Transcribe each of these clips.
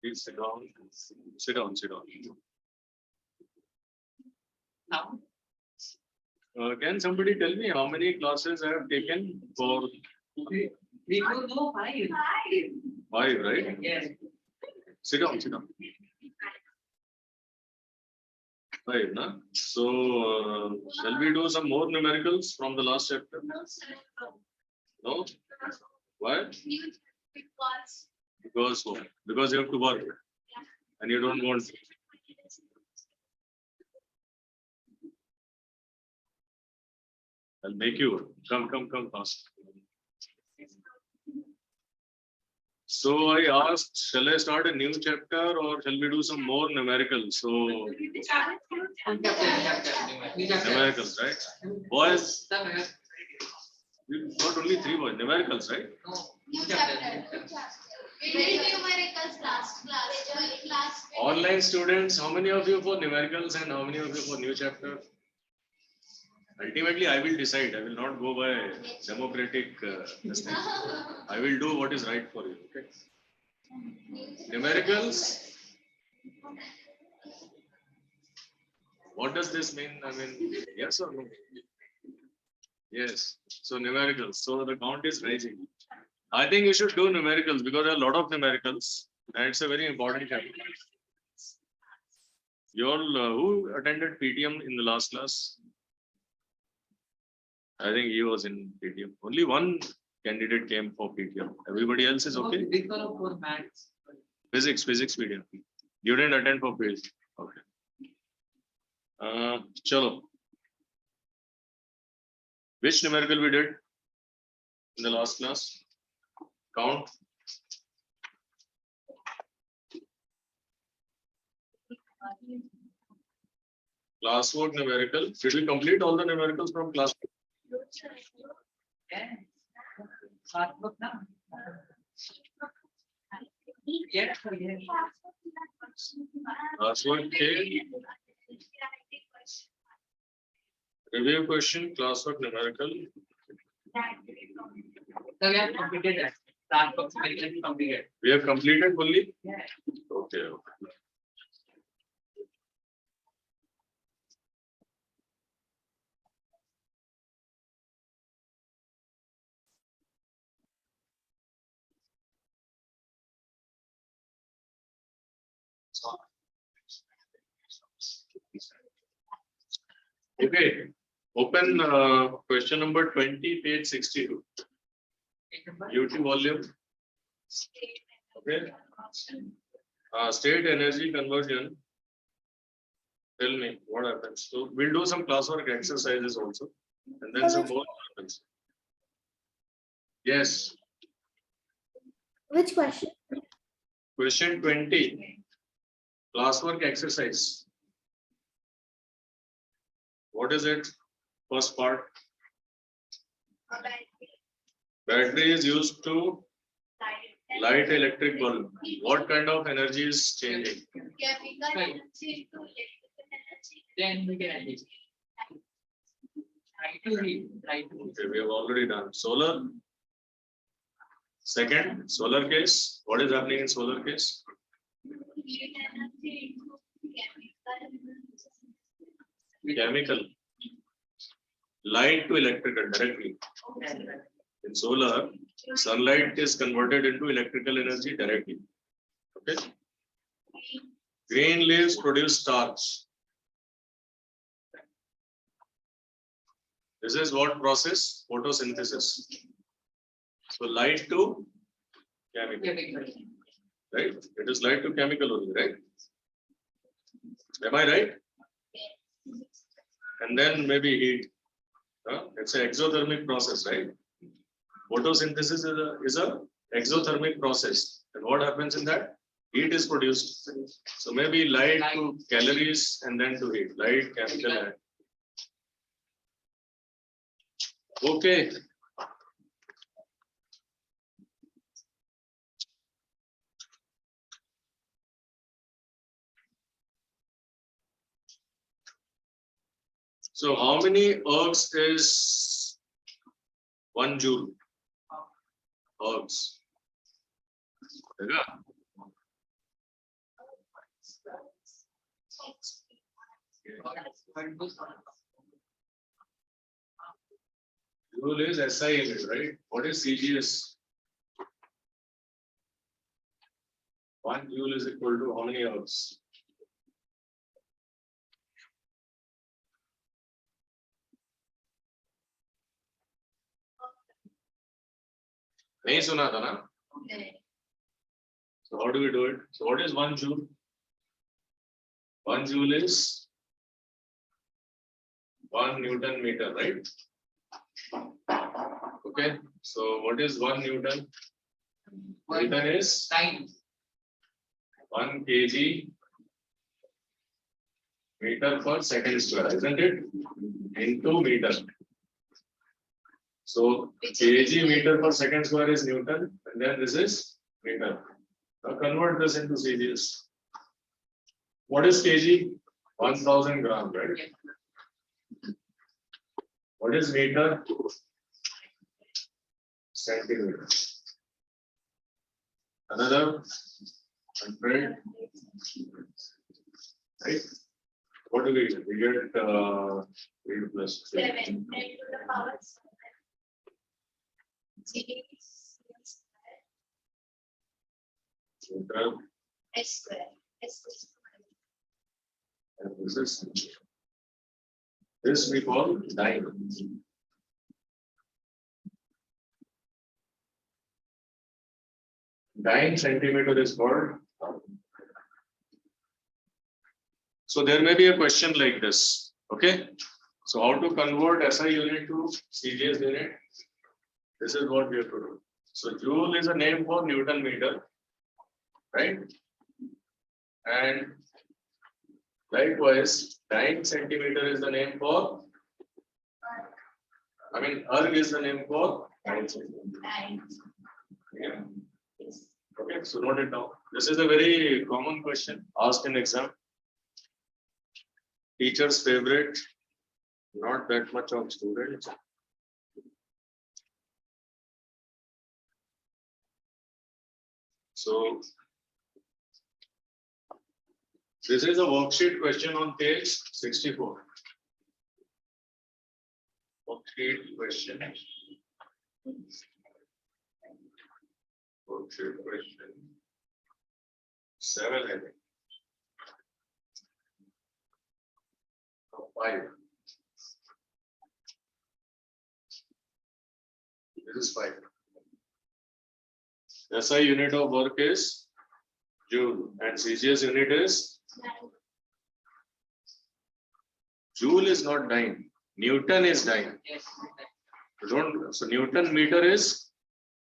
Please sit down. Sit down. Sit down. Now, Can somebody tell me how many classes I have taken for we do know 5. 5, right? Yes. Sit down. Sit down. 5, na? So, shall we do some more numericals from the last chapter? No? Why? Because what? Because you have to work and you don't want. I'll make you come fast. So I asked, shall I start a new chapter or shall we do some more numericals? So numericals, right? Boys, we got only 3 boys. Numericals, right? Online students, how many of you for numericals and how many of you for new chapter? Ultimately, I will decide. I will not go by democratic. I will do what is right for you. Okay. Numericals. What does this mean? I mean, yes or no? Yes. So numericals. So the count is rising. I think you should do numericals because there are a lot of numericals and it's a very important chapter. You all who attended PTM in the last class? I think he was in PTM. Only one candidate came for PTM. Everybody else is okay. Physics PTM. You didn't attend for physics. Okay. Chalo. Which numerical we did in the last class? Count. Classwork numerical. Did we complete all the numericals from class? Classwork K. Review question, classwork numerical. So we have completed that. Classwork numerical completed. We have completed fully? Yeah. Okay. Okay, open question number 20, page 62. UT volume. Okay. State energy conversion. Tell me what happens. So we'll do some classwork exercises also, and then some more happens. Yes. Which question? Question 20. Classwork exercise. What is it? First part. Battery is used to light electric bulb. What kind of energy is changing? Then we get it. Okay, we have already done solar. Second, solar case. What is happening in solar case? Chemical. Light to electrical directly. In solar, sunlight is converted into electrical energy directly. Okay. Green leaves produce starch. This is what process? Photosynthesis. So light to chemical. Right? It is light to chemical only, right? Am I right? And then maybe heat. It's an exothermic process, right? Photosynthesis is a exothermic process. And what happens in that? Heat is produced. So maybe light to calories and then to heat. Light, chemical. Okay. So how many ergs is 1 joule? Ergs. Joule is SI unit, right? What is CGS? 1 joule is equal to how many hours? नहीं सुना था ना? So how do we do it? So what is 1 joule? 1 joule is 1 Newton meter, right? Okay. So what is 1 Newton? Newton is 1 kg meter per second square, isn't it? Into meter. So kg meter per second square is Newton, and then this is meter. Now convert this into CGS. What is kg? 1000 gram, right? What is meter? Centimeter. Another 100, right? What do we get? We get 8 plus 3. 11 10 to the power 7. Meter, S square. S square. and this we call dyne. Dyne centimeter is called. So there may be a question like this. Okay. So how to convert SI unit to CGS unit? This is what we have to do. So joule is a name for Newton meter, right? And likewise, dyne centimeter is the name for. I mean, erg is the name for dyne centimeter. Yeah. Okay, so note it down. This is a very common question asked in exam. Teacher's favorite, not that much of students. So this is a worksheet question on page 64. Worksheet question. Worksheet question 7, I think. 5. This is 5. SI unit of work is joule and CGS unit is joule is not dyne. Newton is dyne. So Newton meter is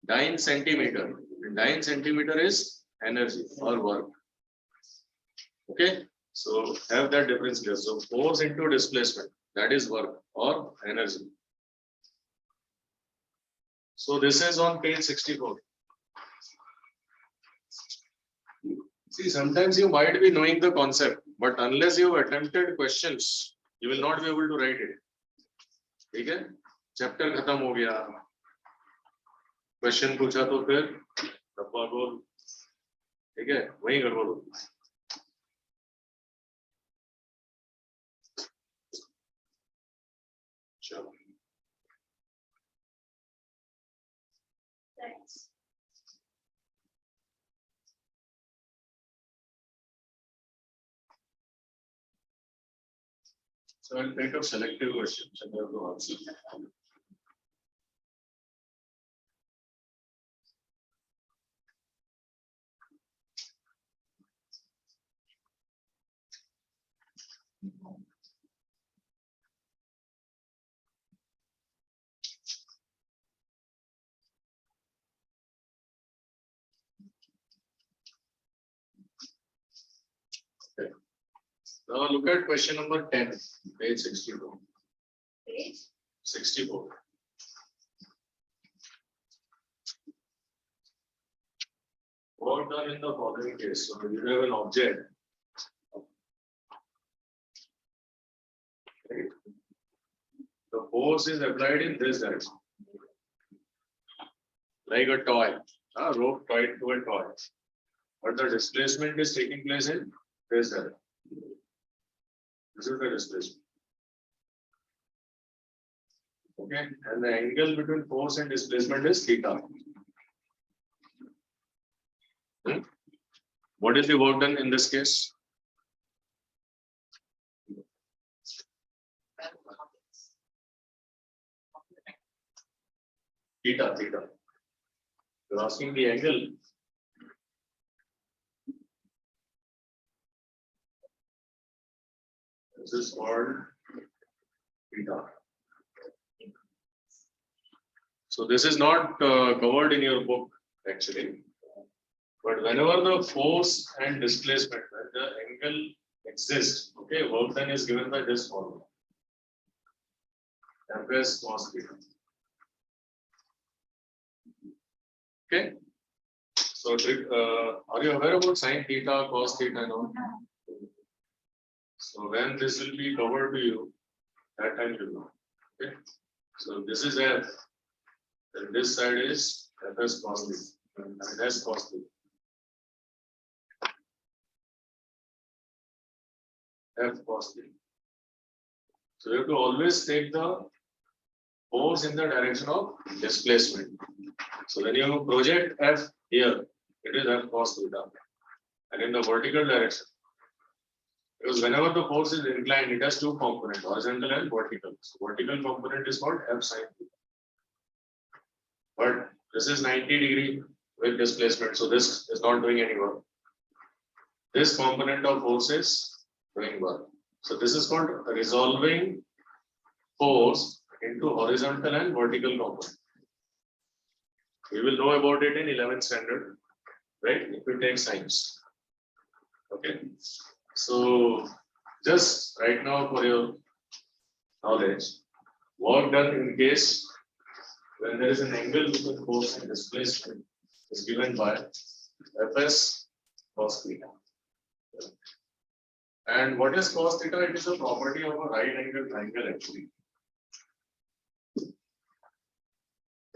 dyne centimeter. And dyne centimeter is energy or work. Okay. So have that difference here. So force into displacement, that is work or energy. So this is on page 64. See, sometimes you might be knowing the concept, but unless you have attempted questions, you will not be able to write it. Okay? Chapter खत्म हो गया. Question पूछा तो फिर डब्बा गोल. ठीक है? वही गड़बड़ होगी. चलो. Thanks. So I'll take up selective questions and you have to answer. Okay. Now look at question number 10, page 64. Page 64. Work done in the following case. So you have an object. Right? The force is applied in this direction. Like a toy. A rope tied to a toy. But the displacement is taking place in this direction. This is the displacement. Okay, and the angle between force and displacement is theta. What is the work done in this case? Theta, theta. You're asking the angle. This is called theta. So this is not covered in your book actually. But whenever the force and displacement, when the angle exists, okay, work done is given by this formula. Fs cos theta. Okay. So, are you aware about sin theta, cos theta, and all? So when this will be covered to you, that time you know. Okay. So this is F. And this side is Fs cos theta. And S cos theta. F cos theta. So you have to always take the force in the direction of displacement. So when you project F here, it is F cos theta. And in the vertical direction, because whenever the force is inclined, it has two components, horizontal and vertical. So vertical component is called F sin theta. But this is 90-degree with displacement, so this is not doing any work. This component of force is doing work. So this is called resolving force into horizontal and vertical component. We will know about it in 11th standard, right? If we take science. Okay. So just right now for your knowledge, work done in case when there is an angle between force and displacement is given by Fs cos theta. And what is cos theta? It is a property of a right angle triangle actually.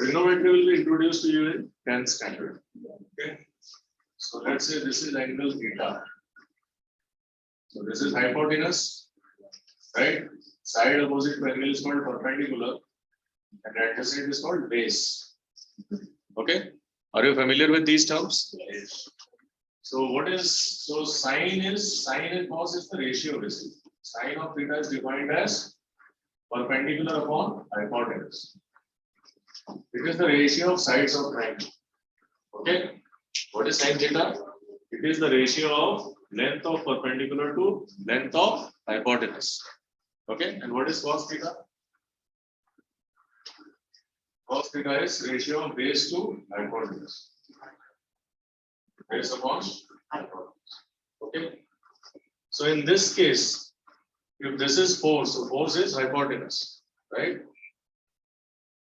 Trigonometry will be introduced to you in 10th standard. Okay. So let's say this is angle theta. So this is hypotenuse, right? Side opposite to angle is called perpendicular, and adjacent is called base. Okay. Are you familiar with these terms? Yes. So what is sine and cos is the ratio basically. Sine of theta is defined as perpendicular upon hypotenuse. It is the ratio of sides of triangle. Okay. What is sine theta? It is the ratio of length of perpendicular to length of hypotenuse. Okay. And what is cos theta? Cos theta is ratio of base to hypotenuse. Base upon hypotenuse. Okay. So in this case, if this is force, so force is hypotenuse, right?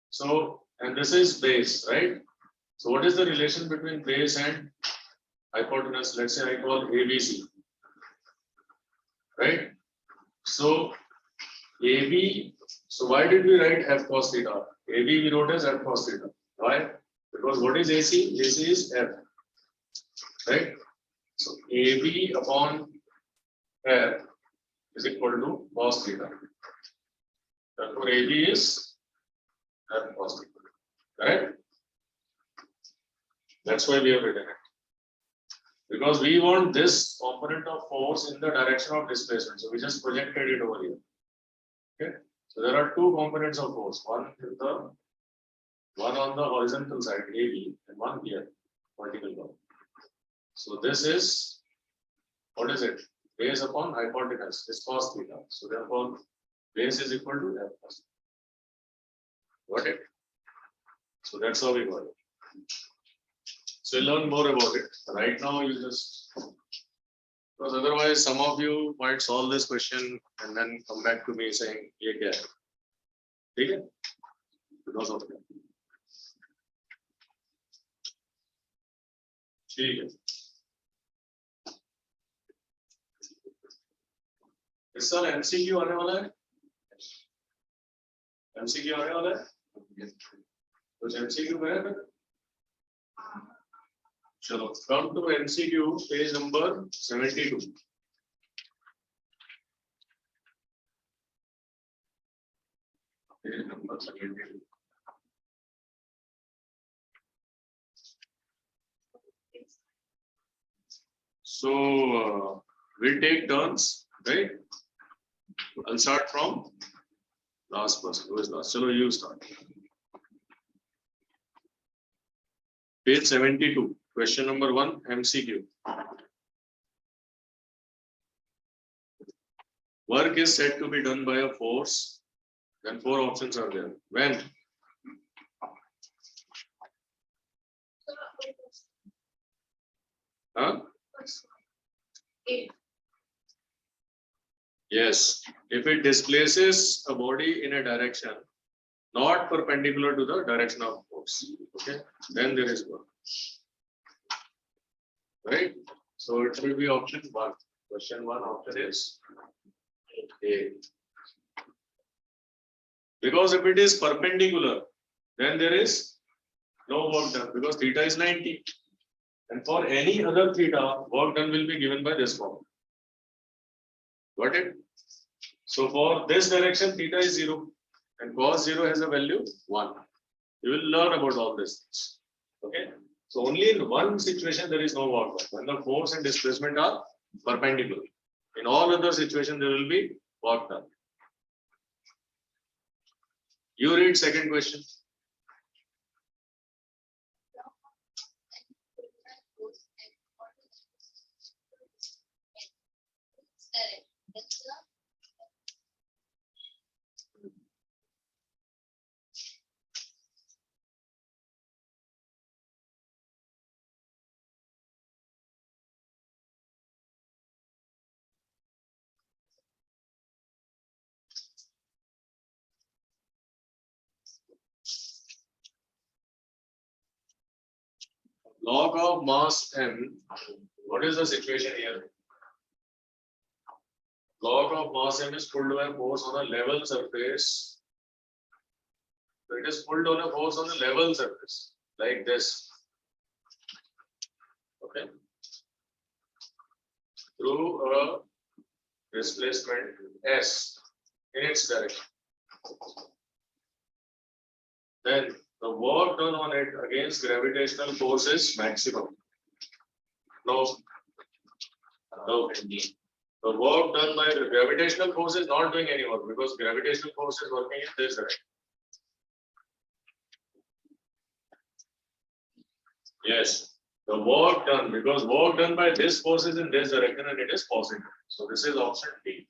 So, and this is base, right? So what is the relation between base and hypotenuse? Let's say I call ABC, right? So AB, so why did we write F cos theta? AB we wrote as F cos theta. Why? Because what is AC? AC is F, right? So AB upon F is equal to cos theta. Therefore AB is F cos theta, correct? That's why we have written it. Because we want this component of force in the direction of displacement. So we just projected it over here. Okay. So there are two components of force. One on the horizontal side, AB, and one here, vertical one. So this is, what is it? Base upon hypotenuse is cos theta. So therefore, base is equal to F cos theta. Got it? So that's how we got it. So we'll learn more about it. Right now, you just, because otherwise some of you might solve this question and then come back to me saying, "Ye kya hai?" Okay? Because of that. ठीक है. इस साल MCQ आने वाला है. MCQ आने वाला है. कुछ MCQ है फिर? चलो, come to MCQ page number 72. Page number 72. So we'll take turns, right? I'll start from last person. Who is last? So you start. Page 72. Question number 1, MCQ. Work is said to be done by a force. Then 4 options are there. When? Huh? Eight. Yes. If it displaces a body in a direction not perpendicular to the direction of force, okay, then there is work. Right? So it will be option 1. Question 1 option is A. Because if it is perpendicular, then there is no work done because theta is 90. And for any other theta, work done will be given by this form. Got it? So for this direction, theta is 0 and cos 0 has a value 1. You will learn about all this. Okay. So only in one situation there is no work done, when the force and displacement are perpendicular. In all other situations there will be work done. You read second question. Log of mass m. What is the situation here? Log of mass m is pulled by a force on a level surface. So it is pulled on a force on a level surface, like this. Okay. Through a displacement S in its direction. Then the work done on it against gravitational force is maximum. No. The work done by the gravitational force is not doing any work because gravitational force is working in this direction. Yes, the work done, because work done by this force is in this direction and it is positive. So this is option D.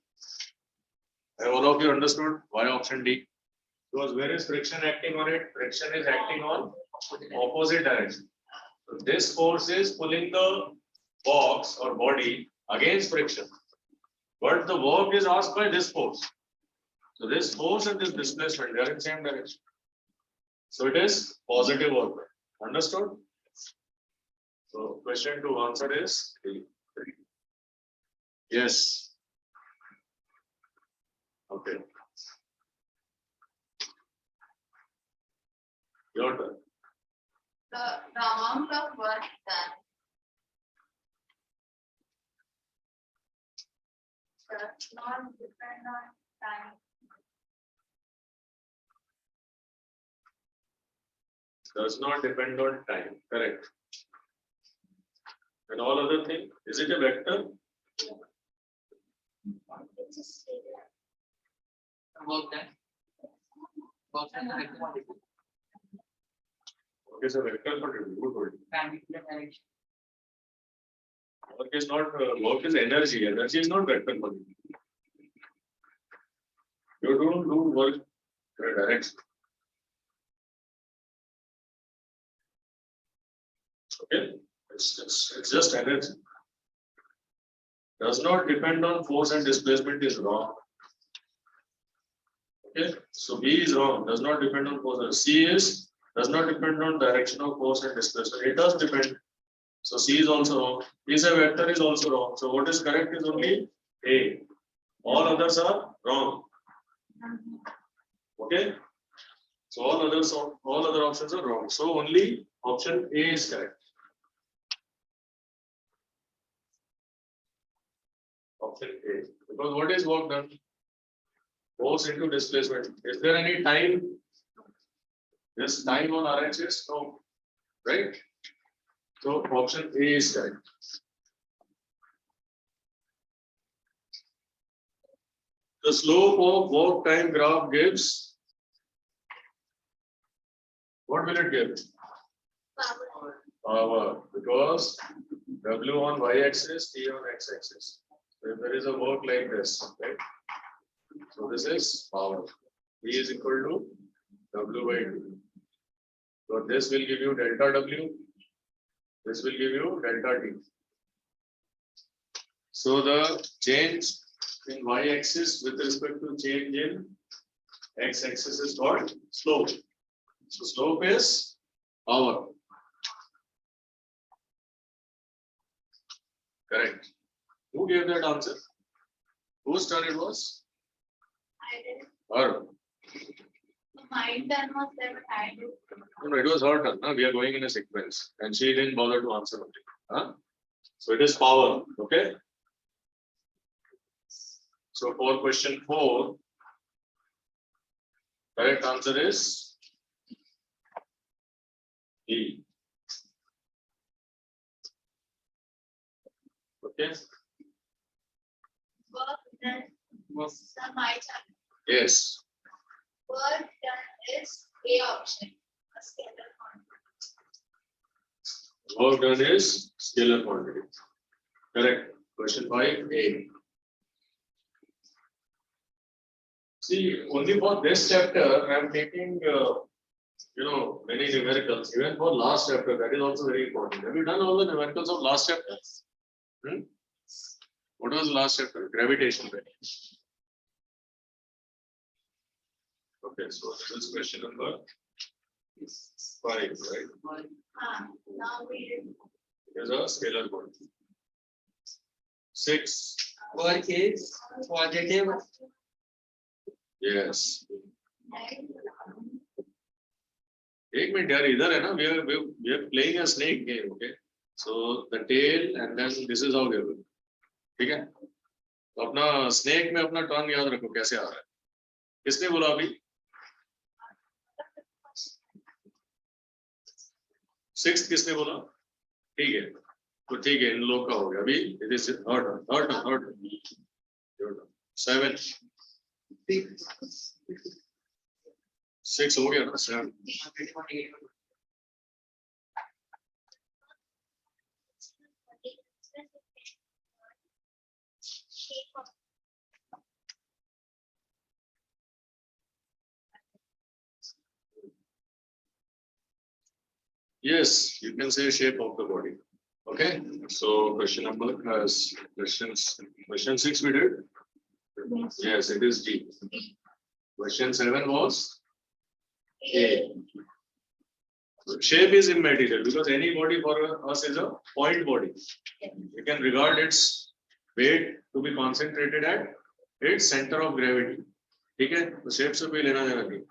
Have all of you understood why option D? Because where is friction acting on it? Friction is acting on opposite direction. So this force is pulling the box or body against friction. But the work is asked by this force. So this force and this displacement, they are in same direction. So it is positive work. Understood? So question 2 answer is D. Yes. Okay. Your turn. The amount of work done does not depend on time. Does not depend on time. Correct. And all other thing, is it a vector? It's a scalar. Work done. Work done. Okay, so vector for good word. Perpendicular direction. Work is not work is energy. Energy is not vector for you. You don't do work in a direction. Okay, it's just energy. Does not depend on force and displacement is wrong. Okay, so B is wrong. Does not depend on force. C is does not depend on direction of force and displacement. It does depend. So C is also wrong. Is a vector is also wrong. So what is correct is only A. All others are wrong. Okay. So all other options are wrong. So only option A is correct. Option A. Because what is work done? Force into displacement. Is there any time? Yes, time on RHS? No. Right? So option A is right. The slope of work time graph gives. What will it give? Power. Because W on y-axis, T on x-axis. So if there is a work like this, right? So this is power. E is equal to W by 2. So this will give you delta W. This will give you delta T. So the change in y-axis with respect to change in x-axis is called slope. So slope is power. Correct. Who gave that answer? Whose turn it was? I didn't, Her. my turn was there, but I did. No, it was her turn. No? We are going in a sequence, and she didn't bother to answer only. Huh? So it is power. Okay. So for question 4, correct answer is D. Okay. Work done, so my turn. Yes. Work done is A option, a scalar quantity. Work done is scalar quantity. Correct. Question 5A. See, only for this chapter, I am taking, many numericals. Even for last chapter, that is also very important. Have you done all the numericals of last chapter? What was the last chapter? Gravitation. Right? Okay, so this is question number 5, right? Now we did. Here's a scalar quantity. 6. Work is positive. Yes. Right? एक minute यार इधर है ना we are playing a snake game, okay? So the tail and then this is how we will. ठीक है? तो अपना snake में अपना टर्न याद रखो कैसे आ रहा है. किसने बोला अभी? 6th किसने बोला? ठीक है. तो ठीक है इन लोग का हो गया अभी. It is third. 7. 6 हो गया ना 7. Yes, you can say shape of the body. Okay, so question 6 we did. Yes, it is D. Question 7 was A. So shape is immaterial because any body for us is a point body. We can regard its weight to be concentrated at its center of gravity. Okay, the shape से कोई लेना देना नहीं.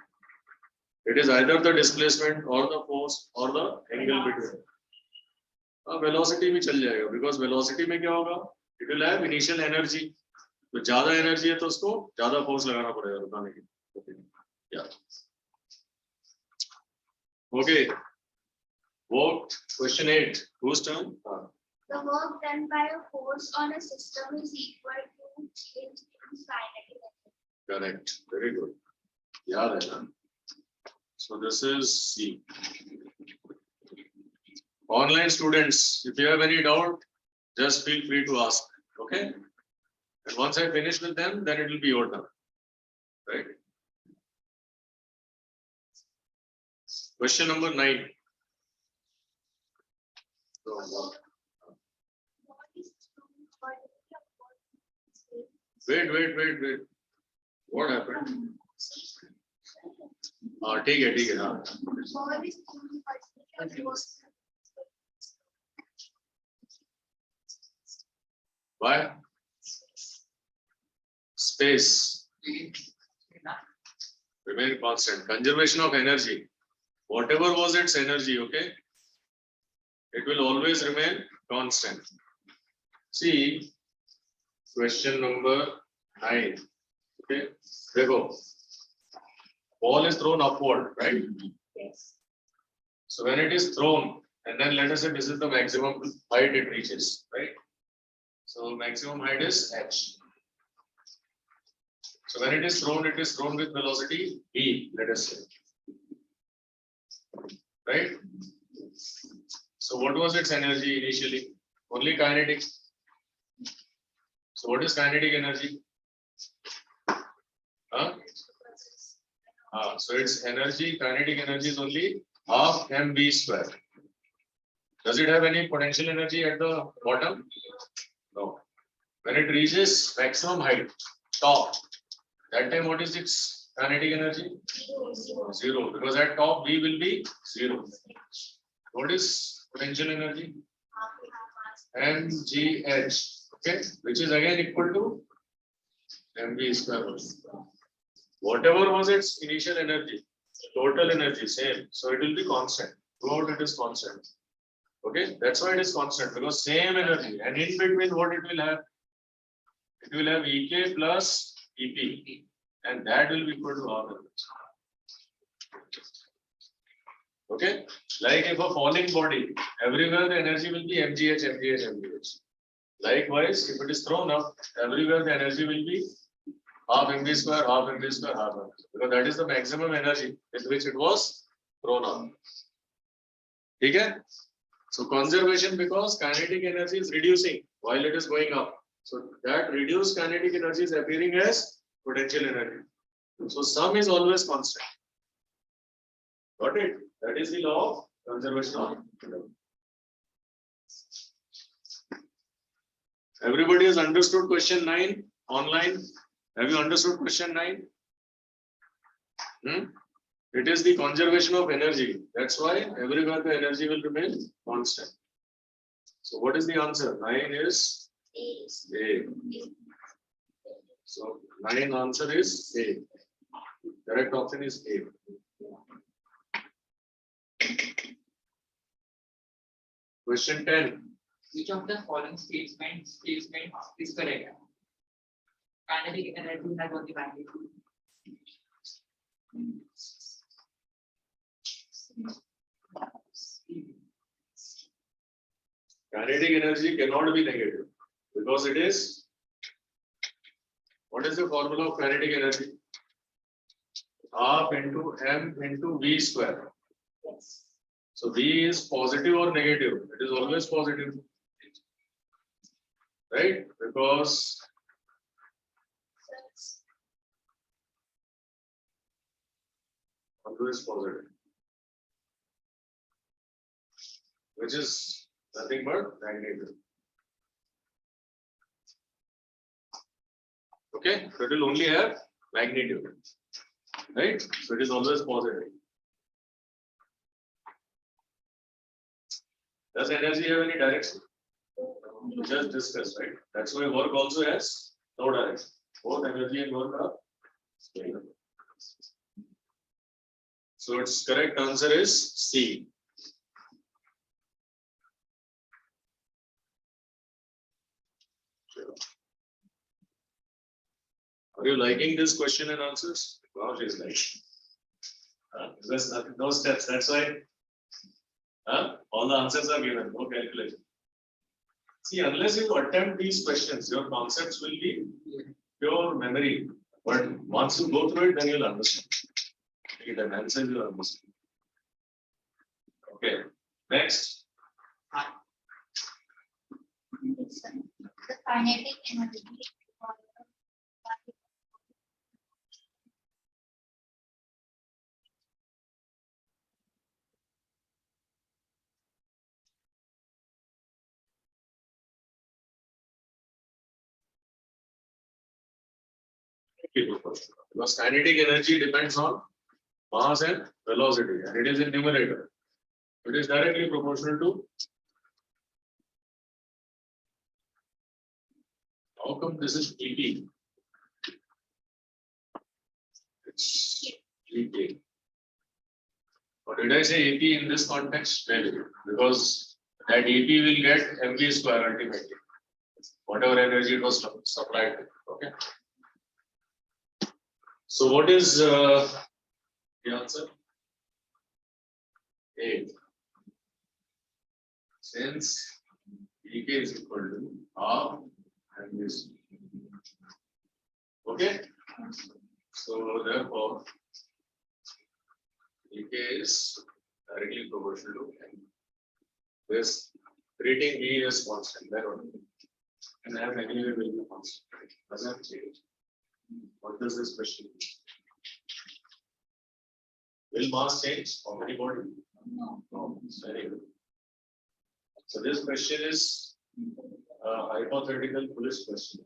It is either the displacement or the force or the angle between. Velocity भी चल जाएगा because velocity में क्या होगा? It will have initial energy. तो ज्यादा energy है तो उसको ज्यादा force लगाना पड़ेगा रुकाने के लिए. Yeah. Okay. Work. Question 8. Whose turn? The work done by a force on a system is equal to change in kinetic energy. Correct. Very good. याद है ना? So this is C. Online students, if you have any doubt, just feel free to ask. Okay. And once I finish with them, then it will be your turn. Right. Question number 9. So, wait. What happened? ठीक है हाँ. Why? Space remain constant. Conservation of energy. Whatever was its energy, okay, it will always remain constant. See, question number 9. Okay, there you go. Ball is thrown upward, right? Yes. So when it is thrown, and then let us say this is the maximum height it reaches, right? So maximum height is h. So when it is thrown with velocity v, let us say. Right? So what was its energy initially? Only kinetic. So what is kinetic energy? Huh? So its energy, kinetic energy is only half mv square. Does it have any potential energy at the bottom? No. When it reaches maximum height, top, that time what is its kinetic energy? Zero. Because at top V will be 0. What is potential energy? mgh. Okay, which is again equal to mv square. Whatever was its initial energy, total energy, same. So it will be constant. Throughout it is constant. Okay, that's why it is constant, because same energy. And in between what it will have? It will have Ek plus Ep. And that will be equal to half mv. Okay, like if a falling body, everywhere the energy will be mgh, mgh, mgh. Likewise, if it is thrown up, everywhere the energy will be half mv square, half mv square, half mv. Because that is the maximum energy with which it was thrown up. Okay? So conservation, because kinetic energy is reducing while it is going up. So that reduced kinetic energy is appearing as potential energy. So sum is always constant. Got it? That is the law of conservation of energy. Everybody has understood question 9 online? Have you understood question 9? It is the conservation of energy. That's why everywhere the energy will remain constant. So what is the answer? 9 is A. So 9 answer is A. Correct option is A. Question 10. Which of the following statements is correct? Kinetic energy has only magnitude. Kinetic energy cannot be negative because it is. What is the formula of kinetic energy? Half into m into v square. Yes. So v is positive or negative? It is always positive. Right? Because always positive. Which is nothing but magnitude. Okay, so it will only have magnitude. Right? So it is always positive. Does energy have any direction? We just discussed, right? That's why work also has no direction. Both energy and work are scalar. So its correct answer is C. Are you liking this question and answers? Wow, she's like. There's nothing, no steps. That's why all the answers are given, no calculation. See, unless you attempt these questions, your concepts will be pure memory. But once you go through it, then you'll understand. It enhances your understanding. Okay. Next. The kinetic energy. Because kinetic energy depends on mass and velocity, and it is in numerator. It is directly proportional to. How come this is EP? It's EP. Or did I say AP in this context? Maybe, because that AP will get mv square ultimately. Whatever energy it was supplied. Okay. So what is the answer? 8. Since Ek is equal to half and this. Okay. So therefore, Ek is directly proportional to n. This treating B as constant, that only. And F anyway will be constant. Doesn't change. What does this question mean? Will mass change of any body? No. No. It's very good. So this question is a hypothetical foolish question.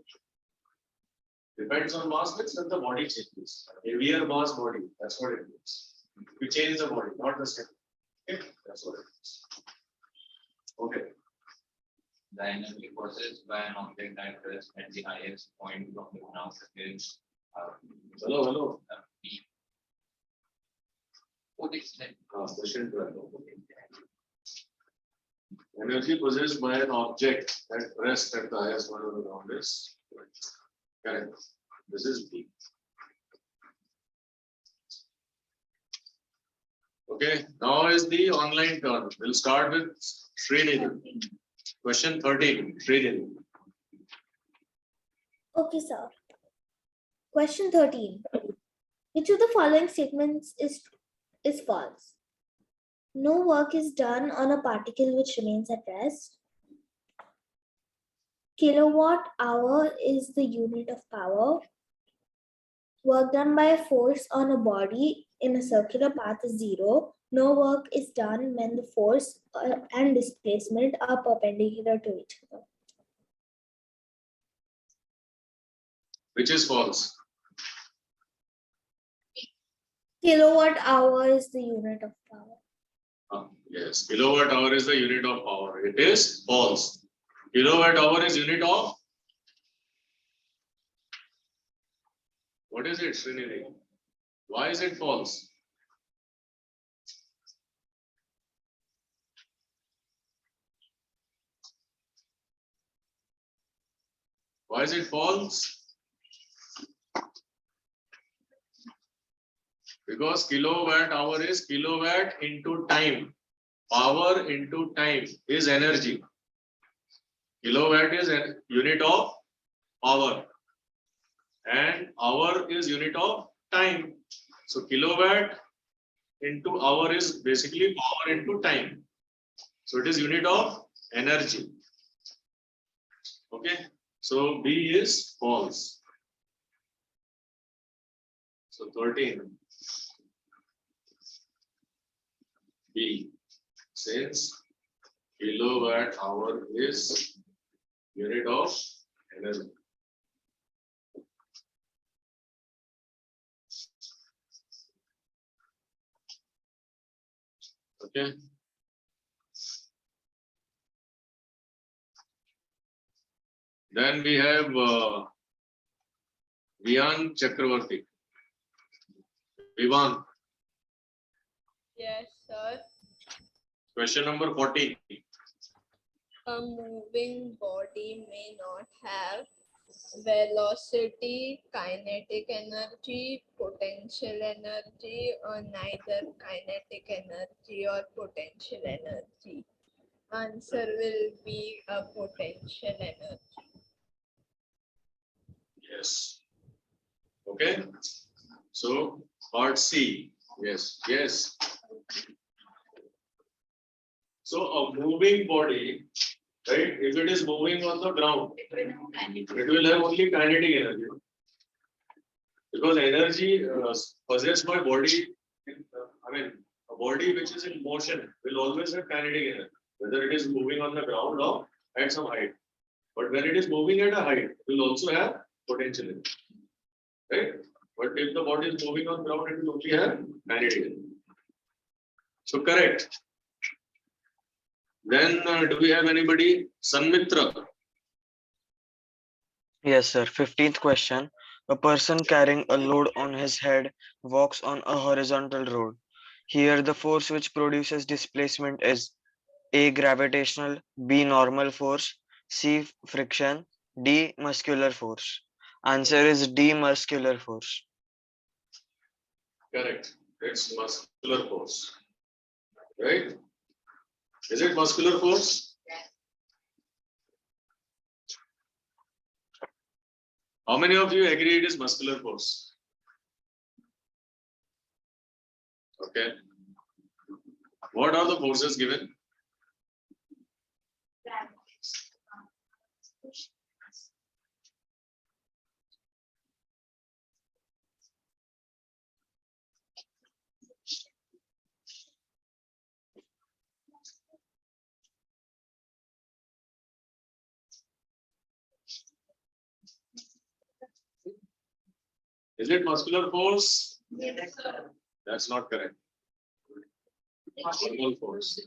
Depends on mass means that the body changes. Heavier mass body, that's what it means. You change the body, not the same. Okay, that's what it means. Okay. The energy possessed by an object that rests at the highest point from the ground is Hello. P. What is that? Question 12. Energy possessed by an object that rests at the highest point of the ground is correct. This is B. Okay, now is the online turn. We'll start with Srinidhi. Question 13, Srinidhi. Okay, sir. Question 13. Which of the following statements is false? No work is done on a particle which remains at rest. Kilowatt hour is the unit of power. Work done by a force on a body in a circular path is 0. No work is done when the force and displacement are perpendicular to each other. Which is false? Kilowatt hour is the unit of power. Yes, kilowatt hour is the unit of power. It is false. Kilowatt hour is unit of. What is it, Srinidhi? Why is it false? Why is it false? Because kilowatt hour is kilowatt into time. Power into time is energy. Kilowatt is a unit of power. And hour is unit of time. So kilowatt into hour is basically power into time. So it is unit of energy. Okay. So B is false. So 13. B. Since kilowatt hour is unit of energy. Okay. Then we have Vian Chakravarti. Vivan, Yes, sir. question number 14. A moving body may not have velocity, kinetic energy, potential energy, or neither kinetic energy or potential energy. Answer will be a potential energy. Yes. Okay. So part C. Yes. Yes. So a moving body, right? If it is moving on the ground, it will have only kinetic energy. Because energy possessed by body, a body which is in motion will always have kinetic energy, whether it is moving on the ground or at some height. But when it is moving at a height, it will also have potential energy. Right? But if the body is moving on ground, it will only have kinetic energy. So correct. Then do we have anybody? Sanmitra. Yes, sir. 15th question. A person carrying a load on his head walks on a horizontal road. Here, the force which produces displacement is A. Gravitational, B. Normal force, C. Friction, D. Muscular force. Answer is D. Muscular force. Correct. It's muscular force. Right? Is it muscular force? How many of you agree it is muscular force? Okay. What are the forces given? Is it muscular force? Yes, sir. That's not correct. Normal force.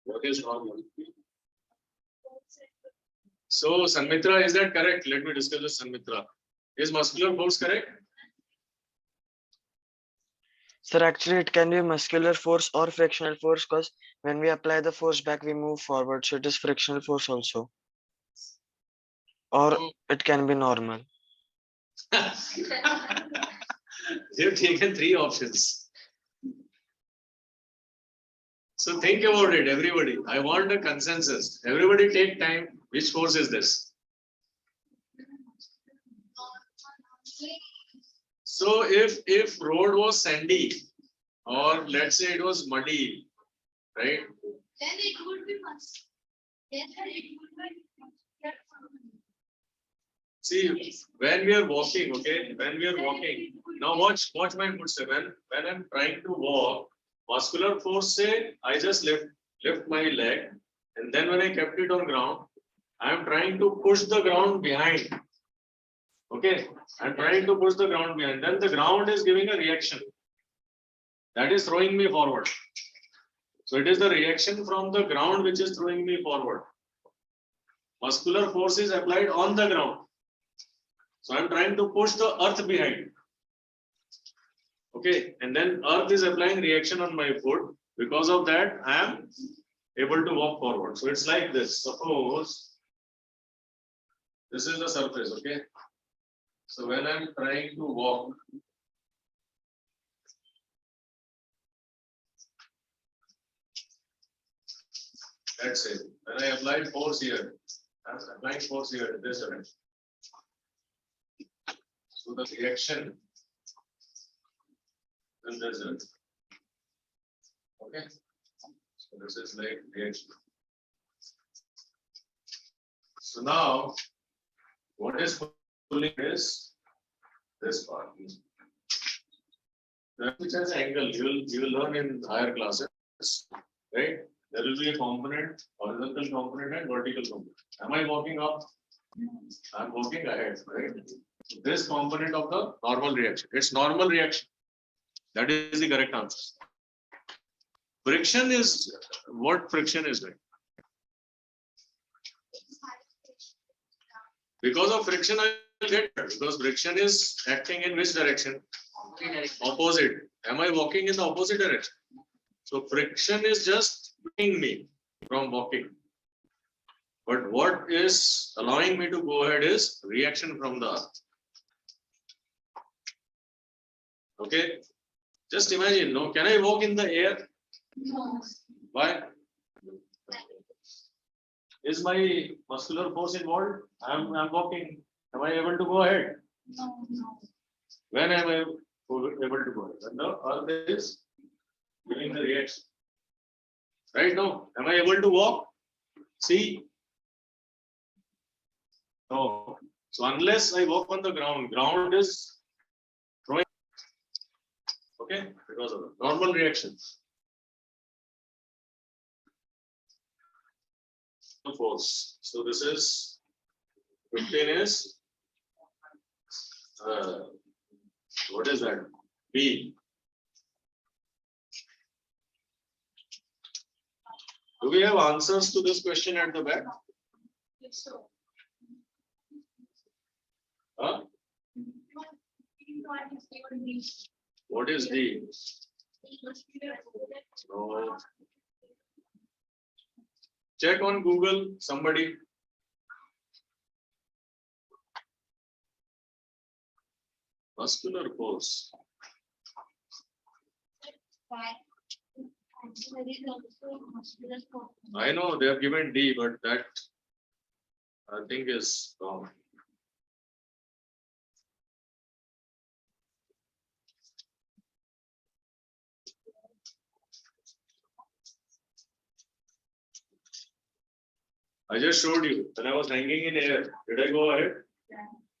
What is normal? So, Sanmitra, is that correct? Let me discuss with Sanmitra. Is muscular force correct? Sir, actually, it can be muscular force or frictional force because when we apply the force back, we move forward. So it is frictional force also. Or it can be normal. You've taken three options. So think about it, everybody. I want a consensus. Everybody take time. Which force is this? So if road was sandy, or let's say it was muddy, right? Then it would be must. Then it would be. See, when we are walking, okay, when we are walking, now watch my footstep. When I'm trying to walk, muscular force say I just lift my leg, and then when I kept it on ground, I am trying to push the ground behind. Okay, I'm trying to push the ground behind. Then the ground is giving a reaction. That is throwing me forward. So it is the reaction from the ground which is throwing me forward. Muscular force is applied on the ground. So I'm trying to push the earth behind. Okay, and then earth is applying reaction on my foot. Because of that, I am able to walk forward. So it's like this. Suppose this is the surface, okay? So when I'm trying to walk, let's say, when I apply force here, I'm applying force here in this direction. So the reaction in this direction. Okay, so this is like reaction. So now, what is pulling is this part. Which has angle, you will learn in higher classes, right? There will be a component, horizontal component and vertical component. Am I walking up? I'm walking ahead, right? This component of the normal reaction. It's normal reaction. That is the correct answer. Friction is what friction is doing. Because of friction, I will get it. Because friction is acting in which direction? Opposite. Am I walking in the opposite direction? So friction is just keeping me from walking. But what is allowing me to go ahead is reaction from the earth. Okay. Just imagine, no, can I walk in the air? No. Why? Is my muscular force involved? I'm walking. Am I able to go ahead? No. When am I able to go ahead? When the earth is giving the reaction. Right now, am I able to walk? See? No. So unless I walk on the ground is throwing. Okay, because of the normal reactions. Force. So this is 15 is what is that? B. Do we have answers to this question at the back? Huh? What is D? No. Check on Google, somebody. Muscular force. I know they have given D, but that I think is wrong. I just showed you when I was hanging in air. Did I go ahead?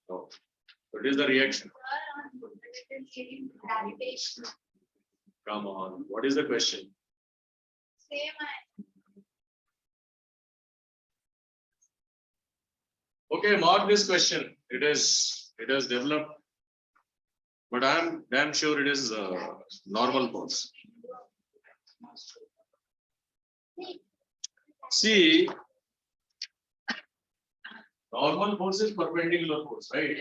No. What is the reaction? Come on. What is the question? Okay, mark this question. It is developed, but I am damn sure it is normal force. See, normal force is perpendicular force, right?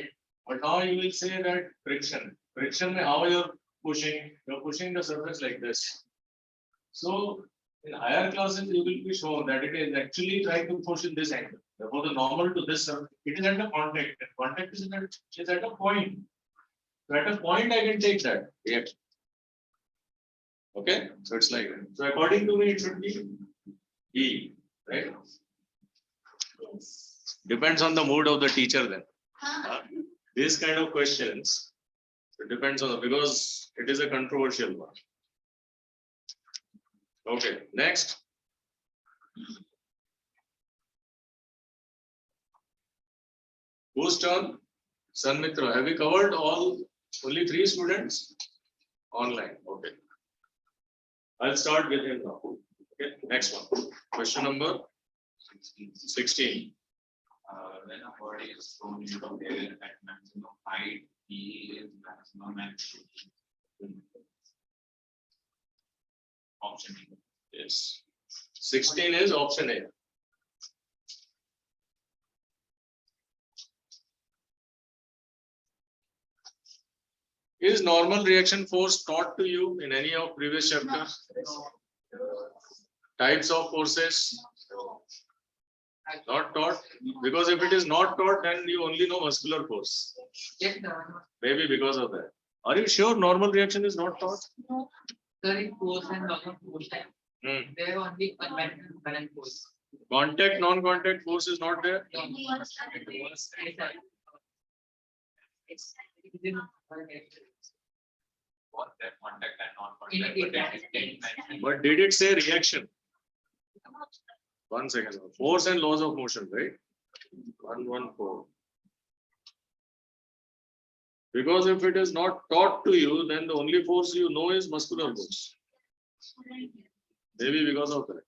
But now you will say that friction. Friction, how you're pushing the surface like this. So in higher classes, you will be shown that it is actually trying to push in this angle. Therefore, the normal to this surface, it is at a contact. And contact is at a point. So at a point, I can take that reaction. Okay, so it's like that. So according to me, it should be E, right? Depends on the mood of the teacher then. These kind of questions, it depends on because it is a controversial one. Okay, next. Whose turn? Sanmitra, have we covered only 3 students? Online, okay. I'll start with him now. Okay, next one. Question number 16. When a body is thrown into air at maximum height, E is maximum and option E. Yes. 16 is option A. Is normal reaction force taught to you in any of previous chapters? Types of forces? Not taught, because if it is not taught, then you only know muscular force. Maybe because of that. Are you sure normal reaction is not taught? No. Sorry, force and non-force. They have only conventional balance force. Contact, non-contact force is not there. What that contact and non-contact, but it mentioned But did it say reaction? 1 second. Force and laws of motion, right? 114. Because if it is not taught to you, then the only force you know is muscular force. Maybe because of that.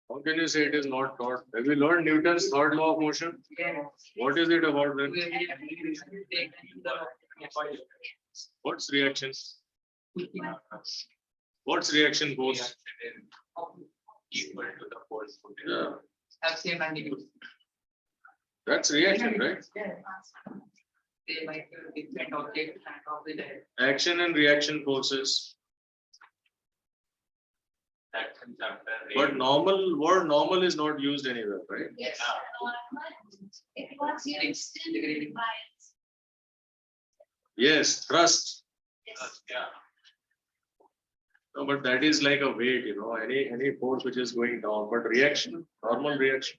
How can you say it is not taught? Have you learned Newton's third law of motion? What is it about then? What's reaction? What's reaction force? equal to the force put in. Yeah, Have same magnitude. that's reaction, right? They might be different object and of the head. Action and reaction forces. That's in chapter But 8. word normal is not used anywhere, right? Yes, it was used in bias. Yes, thrust. Yeah. No, but that is like a weight, any force which is going down, but reaction, normal reaction.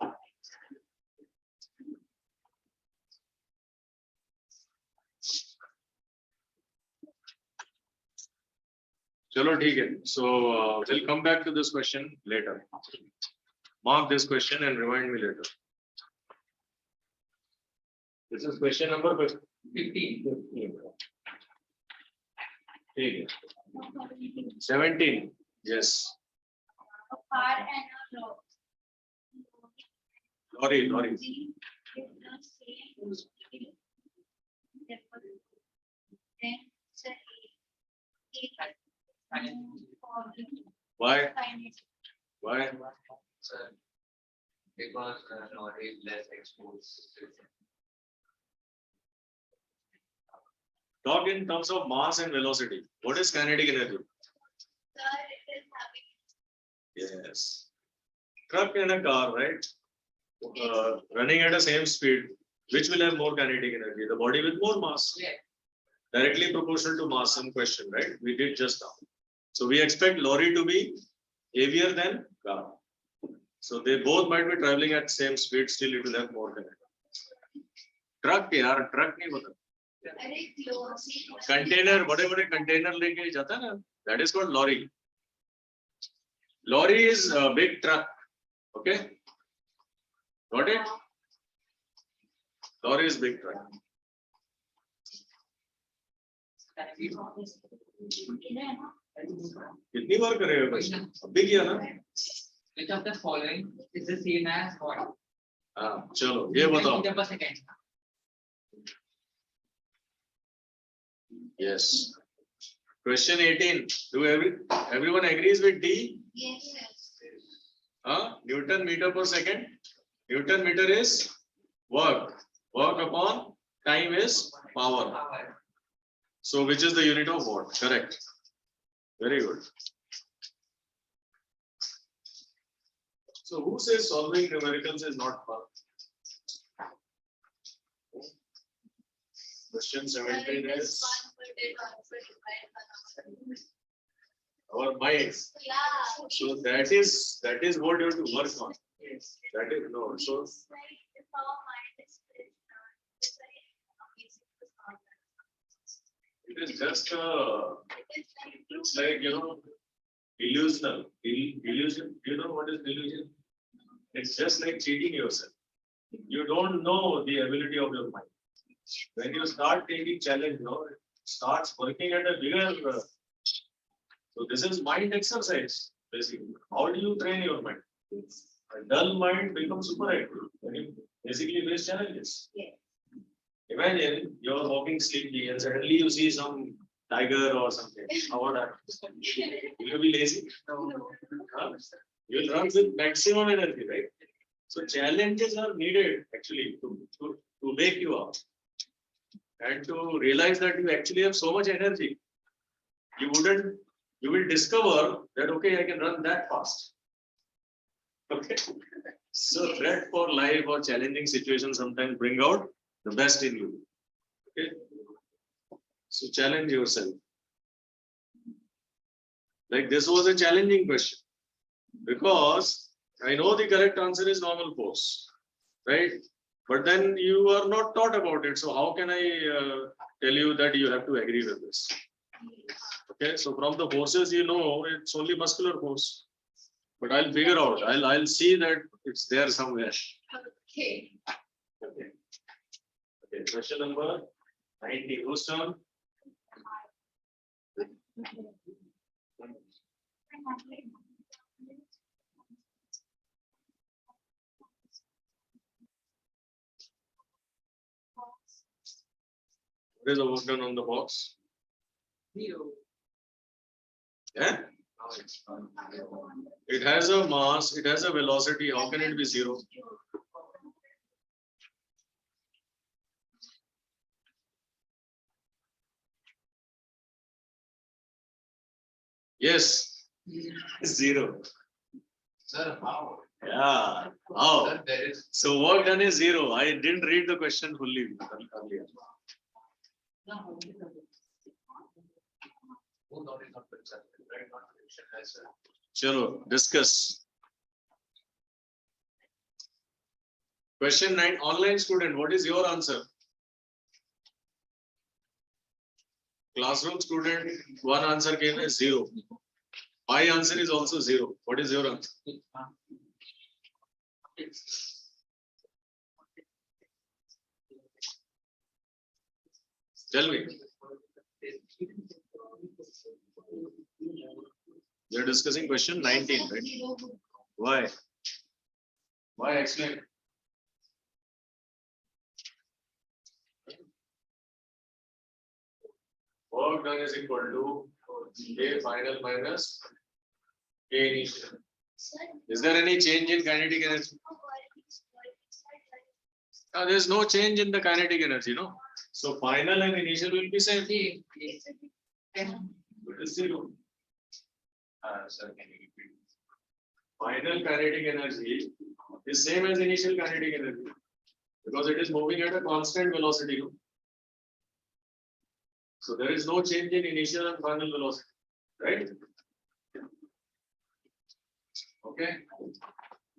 Chalo, theek hai. So we'll come back to this question later. Mark this question and remind me later. This is question number 15. 17. Yes. A car and a road. Lorry. With the same speed. Therefore, then it's a Why? Why? Sir, because lorry is less exposed. Talk in terms of mass and velocity. What is kinetic energy? Sir, it is having Yes. Truck and a car, right? Running at the same speed, which will have more kinetic energy? The body with more mass. Yeah. Directly proportional to mass, some question, right? We did just now. So we expect lorry to be heavier than car. So they both might be traveling at same speed, still it will have more kinetic. Truck यार, truck नहीं होता. very close. Container, whatever a container लेके जाता है ना, that is called lorry. Lorry is a big truck. Okay. Got it? Lorry is big truck. कितनी बार करेगा question? अभी किया ना? Which of the following is the same as what? हाँ, चलो ये बताओ. Meter per second. Yes. Question 18. Do everyone agrees with D? Yes, yes. Newton meter per second. Newton meter is work. Work upon time is power. Power. So which is the unit of watt? Correct. Very good. So who says solving numericals is not fun? Question 17 is our minds. Yeah. So that is what you have to work on. Yes. That is no. So It's like if our mind is split, it's very amazing to solve that. it is just It is like it's like illusional. Illusion. Do you know what is illusion? It's just like cheating yourself. You don't know the ability of your mind. When you start taking challenge, it starts working at a bigger. So this is mind exercise, basically. How do you train your mind? A dull mind becomes super active when you basically face challenges. Yeah. Imagine you're walking sleepy and suddenly you see some tiger or something. How would that? Will you be lazy? Huh? You'll run with maximum energy, right? So challenges are needed actually to wake you up and to realize that you actually have so much energy. You will discover that, okay, I can run that fast. Okay. So threat for life or challenging situations sometimes bring out the best in you. Okay. So challenge yourself. Like this was a challenging question because I know the correct answer is normal force, right? But then you are not taught about it. So how can I tell you that you have to agree with this? Okay, so from the forces, it's only muscular force. But I'll figure out. I'll see that it's there somewhere. Okay. Okay. Okay. Question number 90. Whose turn? What is the work done on the box? Zero. Yeah? Now it's It has a mass, it has a velocity. How can it be zero? Yes, zero. Sir, how? Yeah. How? Sir, there is So work done is zero. I didn't read the question fully earlier. who not is not accepted, right? Not fiction as well. Chalo, discuss. Question 9. Online student, what is your answer? Classroom student, one answer came as 0. My answer is also 0. What is your answer? Tell me. We are discussing question 19, right? Why? Why explain? Work done is equal to A final minus A initial. Sir, Is there any change in kinetic energy? no work is sir. There is no change in the kinetic energy, no? So final and initial will be same. Yes. Then It is zero. Sir, can you repeat? Final kinetic energy is same as initial kinetic energy because it is moving at a constant velocity. No? So there is no change in initial and final velocity, right? Okay,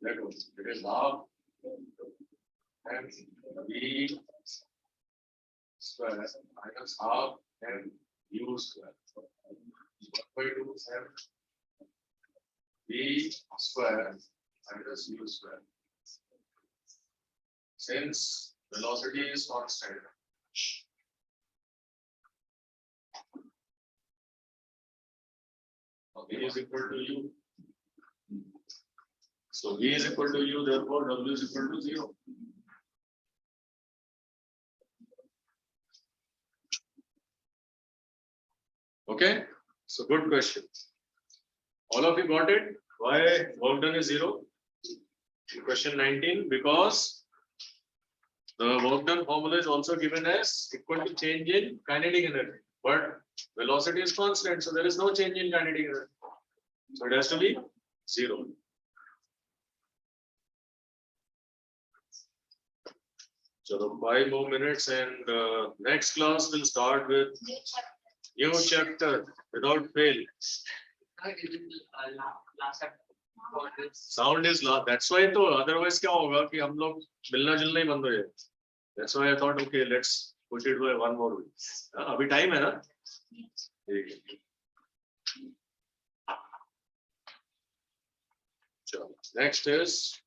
that was it is half and V square minus half and U square. 1/2 and V square minus U square. Since velocity is constant. V is equal to U. So V is equal to U, therefore W is equal to 0. Okay, so good question. All of you got it? Why work done is 0? Question 19, because the work done formula is also given as equal to change in kinetic energy, but velocity is constant, so there is no change in kinetic energy. So it has to be 0. So 5 more minutes and next class will start with new chapter without fail. last time about this. Sound is loud. That's why तो otherwise क्या होगा कि हम लोग मिलना जुलना ही बंद हो जाए. That's why I thought okay let's push it by 1 more week. अभी time है ना? ठीक है. चलो. Next is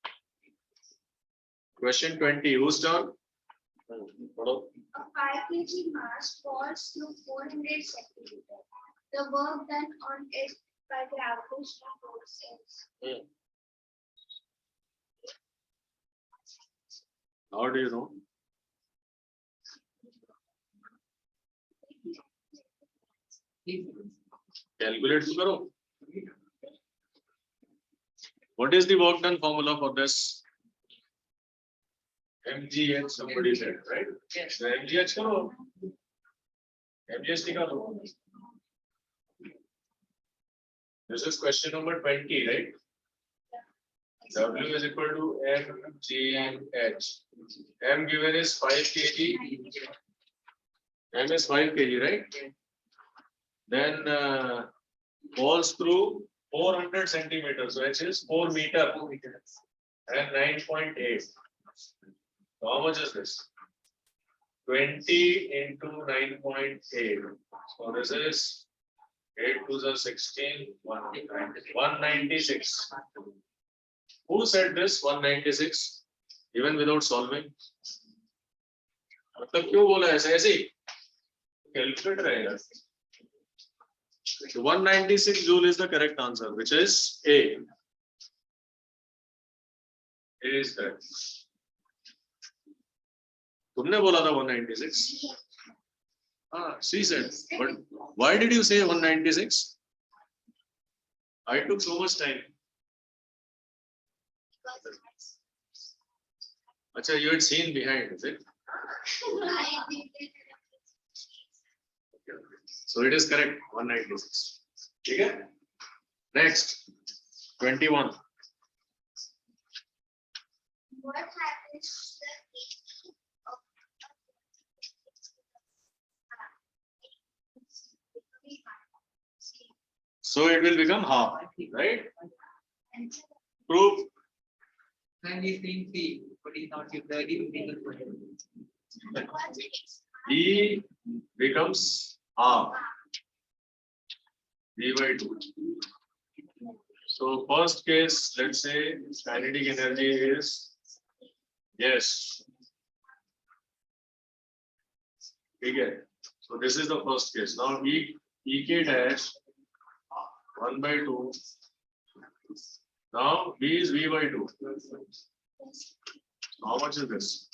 question 20. Whose turn? पढ़ो. A 5 kg mass falls through 400 centimeters. The work done on it by gravitational forces. How do you know? Calculate तो करो. What is the work done formula for this? MGH somebody said, right? Yes. So MGH करो. MGH निकालो. This is question number 20, right? W is equal to MGH. M given is 5 kg. M is 5 kg, right? Then falls through 400 centimeters, so H is 4 meter and 9.8. So how much is this? 20 into 9.8. So this is 8 to the 16, 196. Who said this 196? Even without solving? मतलब क्यों बोला ऐसे ऐसे? Calculator है यार. So 196 joule is the correct answer, which is A. A is correct. तुमने बोला था 196. She said. But why did you say 196? I took so much time. Acha, you had seen behind, is it? So it is correct, 196. Okay? Next, 21. What happens to the heat of So it will become half, right? Proof. When we think C, but it's not if the equal E becomes half. D by 2. So first case, let's say kinetic energy is yes. Okay. So this is the first case. Now EK dash 1 by 2. Now V is V by 2. How much is this?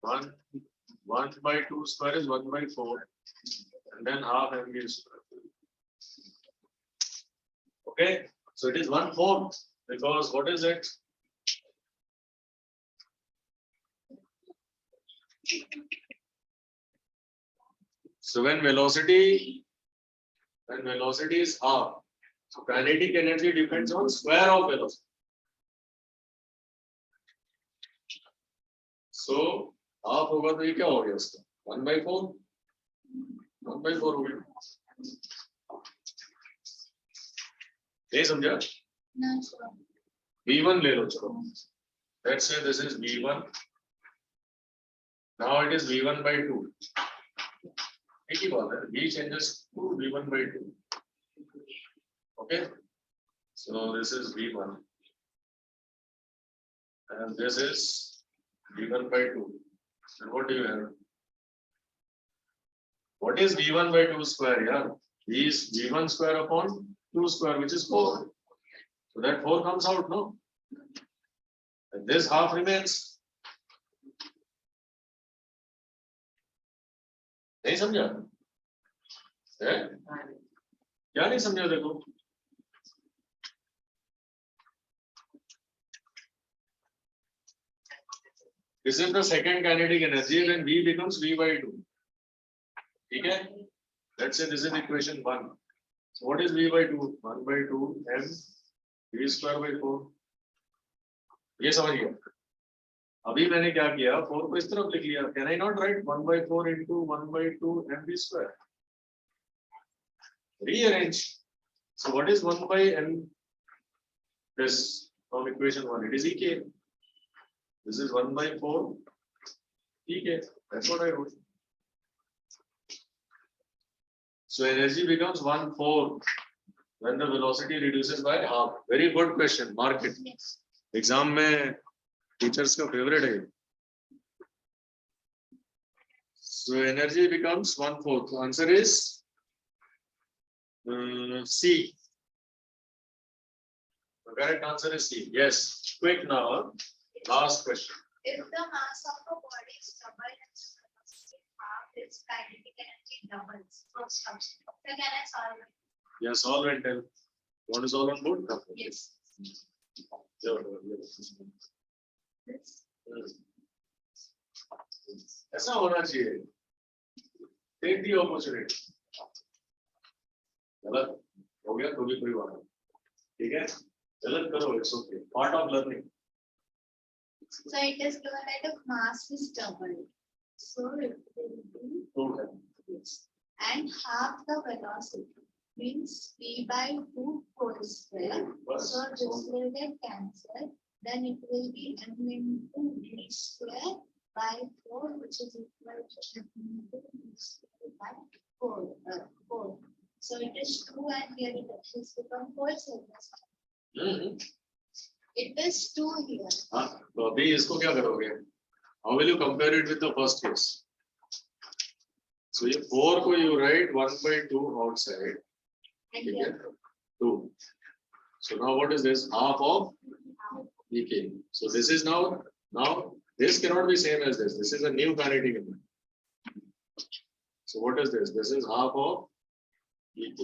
1 by 2 square is 1 by 4. and then half mv square. Okay, so it is 1/4 because what is it? So when velocity is half, so kinetic energy depends on square of velocity. So half होगा तो ये क्या हो गया उसका 1/4 1/4 हो गया नहीं समझा No, sir. V1 ले लो चलो let's say this is V1 now it is V1 by 2 एक ही बात है V changes to V1 by 2 okay so this is V1 and this is V1 by 2 and what do you have what is V1 by 2 square yeah V is V1 square upon 2 square which is 4 so that 4 comes out no and this half remains नहीं समझा है क्या नहीं समझा देखो this is the second kinetic energy when V becomes V by 2 ठीक है let's say this is equation 1 so what is V by 2 1 by 2 m V square by 4 ये समझ गया अभी मैंने क्या किया 4 को इस तरफ लिख लिया can I not right 1 by 4 into 1 by 2 mv square rearrange so what is 1 by m this from equation 1 it is ek this is 1 by 4 ek that's what I wrote so energy becomes 1/4 when the velocity reduces by half very good question mark it Yes. exam में teachers का favorite है so energy becomes 1/4 so answer is C the correct answer is C yes quick now last question If the mass of a body is doubled and the velocity half, its kinetic energy doubles. First option. So can I solve it? yes solve and tell want to solve on board Yes. This. ऐसा होना चाहिए take the opportunity गलत हो गया तो भी कोई बात नहीं ठीक है गलत करो it's okay part of learning So it is given that the mass is doubled. So it will be prove है this. And half the velocity means v by 2 whole square. बस So this will get cancelled. Then it will be m into v square by 4, which is equal to m into v square by 4. So it is 2 and here it has become 4. So it is 2 here. हाँ तो अभी इसको क्या करोगे how will you compare it with the first case so ये 4 को you write 1 by 2 outside And ठीक है here 2 so now what is this half of ek so this is now this cannot be same as this is a new kinetic energy so what is this is half of ek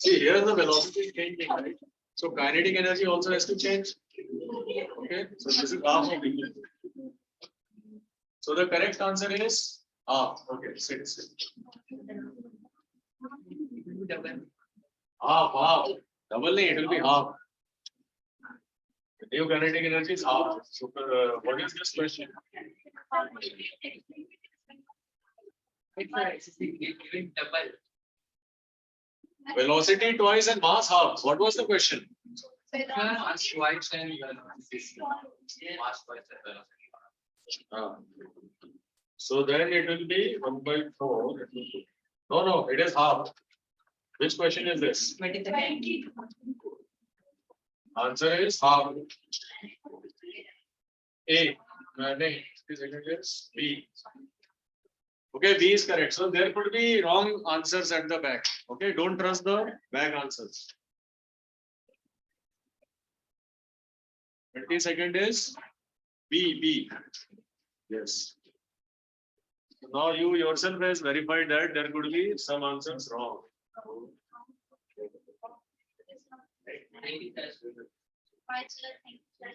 see here the velocity is changing right so kinetic energy also has to change okay so this is half of ek so the correct answer is half okay sit Double. half double nahi it will be half the new kinetic energy is half so what is this question It's giving double. velocity twice and mass half what was the question Mass twice and velocity. Mass twice the velocity. So then it will be 1 by 4 no it is half which question is this 23. answer is half A nahi the second is B okay B is correct so there could be wrong answers at the back okay don't trust the back answers 22nd is B yes Now you yourself has verified that there could be some answers wrong. Thank you, sir. Right, sir, thank you, sir.